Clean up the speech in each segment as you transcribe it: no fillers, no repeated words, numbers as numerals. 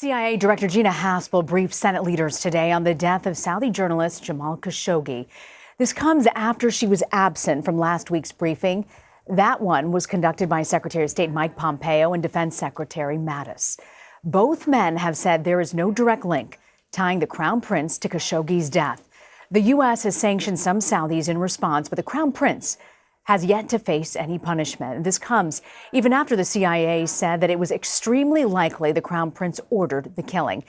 CIA Director Gina Haspel briefed Senate leaders today on the death of Saudi journalist Jamal Khashoggi. This comes after she was absent from last week's briefing. That one was conducted by Secretary of State Mike Pompeo and Defense Secretary Mattis. Both men have said there is no direct link tying the Crown Prince to Khashoggi's death. The U.S. has sanctioned some Saudis in response, but the Crown Prince has yet to face any punishment. This comes even after the CIA said that it was extremely likely the Crown Prince ordered the killing.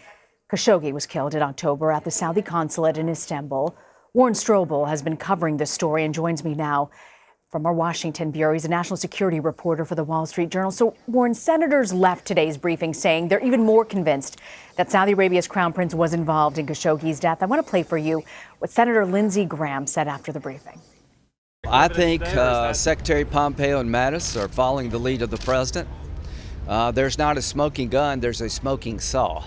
Khashoggi was killed in October at the Saudi consulate in Istanbul. Warren Strobel has been covering this story and joins me now from our Washington bureau. He's a national security reporter for the Wall Street Journal. So, Warren, senators left today's briefing saying they're even more convinced that Saudi Arabia's Crown Prince was involved in Khashoggi's death. I want to play for you what Senator Lindsey Graham said after the briefing. I think Secretary Pompeo and Mattis are following the lead of the president. There's not a smoking gun, there's a smoking saw.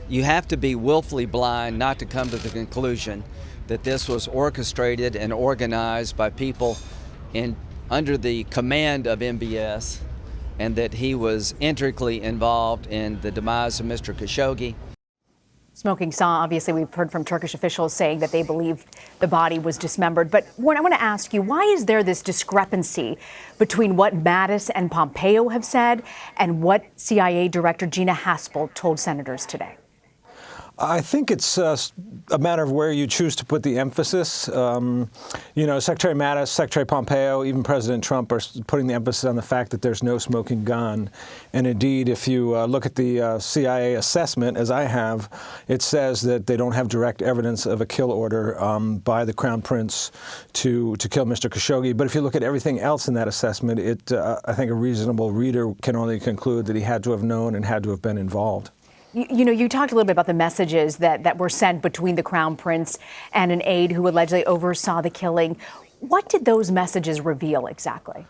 You have to be willfully blind not to come to the conclusion that this was orchestrated and organized by people under the command of MBS, and that he was intricately involved in the demise of Mr. Khashoggi. Smoking saw, obviously, we've heard from Turkish officials saying that they believe the body was dismembered. But Warren, I want to ask you, why is there this discrepancy between what Mattis and Pompeo have said and what CIA Director Gina Haspel told senators today? I think it's a matter of where you choose to put the emphasis. Secretary Mattis, Secretary Pompeo, even President Trump are putting the emphasis on the fact that there's no smoking gun. And indeed, if you look at the CIA assessment, as I have, it says that they don't have direct evidence of a kill order by the Crown Prince to kill Mr. Khashoggi. But if you look at everything else in that assessment, I think a reasonable reader can only conclude that he had to have known and had to have been involved. You talked a little bit about the messages that were sent between the Crown Prince and an aide who allegedly oversaw the killing. What did those messages reveal exactly?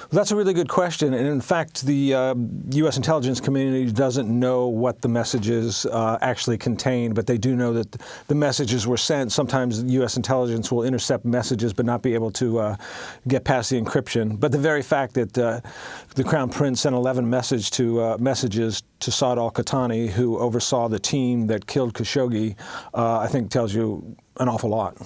That's a really good question. And in fact, the U.S. intelligence community doesn't know what the messages actually contain, but they do know that the messages were sent. Sometimes U.S. intelligence will intercept messages but not be able to get past the encryption. But the very fact that the Crown Prince sent 11 messages to Saad al-Qahtani, who oversaw the team that killed Khashoggi, I think tells you an awful lot.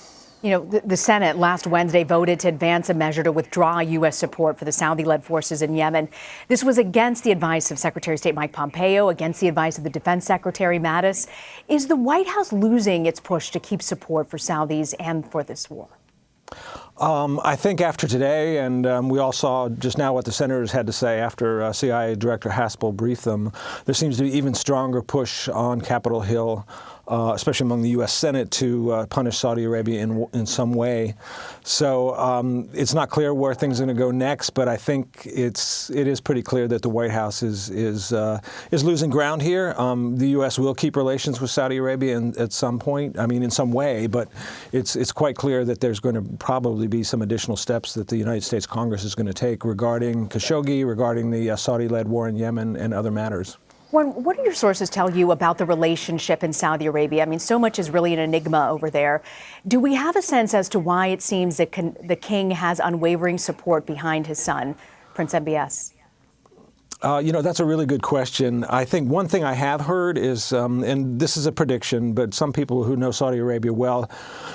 The Senate last Wednesday voted to advance a measure to withdraw U.S. support for the Saudi-led forces in Yemen. This was against the advice of Secretary of State Mike Pompeo, against the advice of the Defense Secretary Mattis. Is the White House losing its push to keep support for Saudis and for this war? I think after today, and we all saw just now what the senators had to say after CIA Director Haspel briefed them, there seems to be even stronger push on Capitol Hill, especially among the U.S. Senate, to punish Saudi Arabia in some way. So it's not clear where things are going to go next, but I think it is pretty clear that the White House is losing ground here. The U.S. will keep relations with Saudi Arabia at some point, in some way, but it's quite clear that there's going to probably be some additional steps that the United States Congress is going to take regarding Khashoggi, regarding the Saudi-led war in Yemen, and other matters. Warren, what do your sources tell you about the relationship in Saudi Arabia? So much is really an enigma over there. Do we have a sense as to why it seems that the king has unwavering support behind his son, Prince MBS? That's a really good question. I think one thing I have heard is, and this is a prediction, but some people who know Saudi Arabia well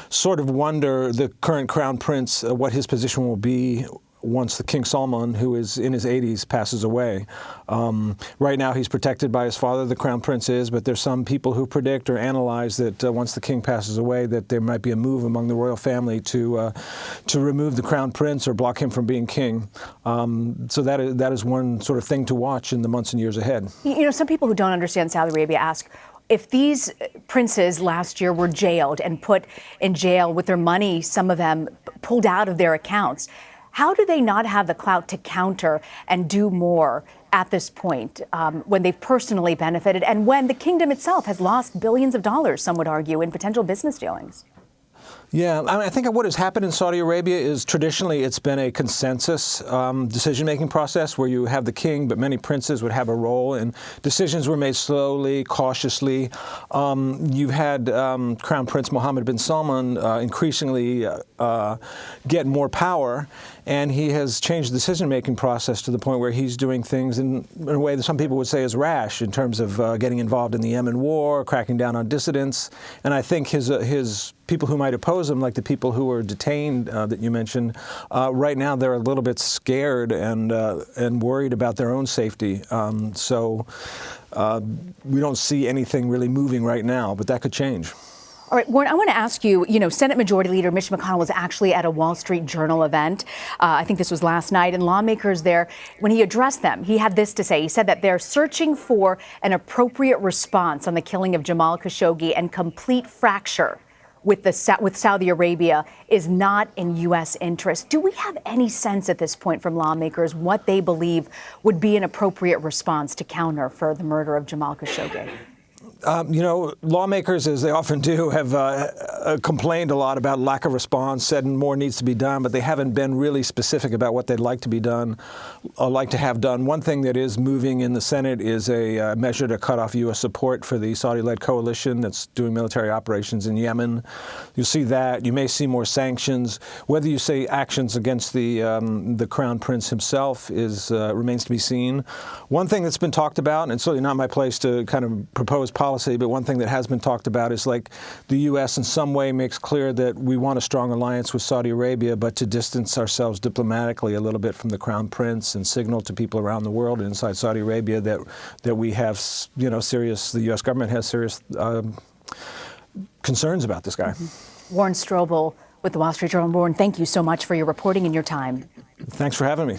sort of wonder the current Crown Prince, what his position will be once the King Salman, who is in his 80s, passes away. Right now he's protected by his father, the Crown Prince is, but there's some people who predict or analyze that once the king passes away, that there might be a move among the royal family to remove the Crown Prince or block him from being king. So that is one sort of thing to watch in the months and years ahead. Some people who don't understand Saudi Arabia ask, if these princes last year were jailed and put in jail with their money, some of them pulled out of their accounts, how do they not have the clout to counter and do more at this point when they've personally benefited and when the kingdom itself has lost billions of dollars, some would argue, in potential business dealings? Yeah, I mean, I think what has happened in Saudi Arabia is traditionally it's been a consensus decision-making process where you have the king, but many princes would have a role, and decisions were made slowly, cautiously. You've had Crown Prince Mohammed bin Salman increasingly get more power, and he has changed the decision-making process to the point where he's doing things in a way that some people would say is rash in terms of getting involved in the Yemen war, cracking down on dissidents, and I think his people who might oppose him, like the people who are detained that you mentioned, right now they're a little bit scared and worried about their own safety. So we don't see anything really moving right now, but that could change. All right, Warren, I want to ask you, Senate Majority Leader Mitch McConnell was actually at a Wall Street Journal event. I think this was last night, and lawmakers there, when he addressed them, he had this to say. He said that they're searching for an appropriate response on the killing of Jamal Khashoggi, and complete fracture with Saudi Arabia is not in U.S. interest. Do we have any sense at this point from lawmakers what they believe would be an appropriate response to counter for the murder of Jamal Khashoggi? Lawmakers, as they often do, have complained a lot about lack of response, said more needs to be done, but they haven't been really specific about what they'd like to be done, like to have done. One thing that is moving in the Senate is a measure to cut off U.S. support for the Saudi-led coalition that's doing military operations in Yemen. You'll see that. You may see more sanctions. Whether you say actions against the Crown Prince himself remains to be seen. One thing that's been talked about, and it's certainly not my place to kind of propose policy, but one thing that has been talked about is like the U.S. in some way makes clear that we want a strong alliance with Saudi Arabia, but to distance ourselves diplomatically a little bit from the Crown Prince and signal to people around the world inside Saudi Arabia that we have, the U.S. government has serious concerns about this guy. Warren Strobel with the Wall Street Journal. Warren, thank you so much for your reporting and your time. Thanks for having me.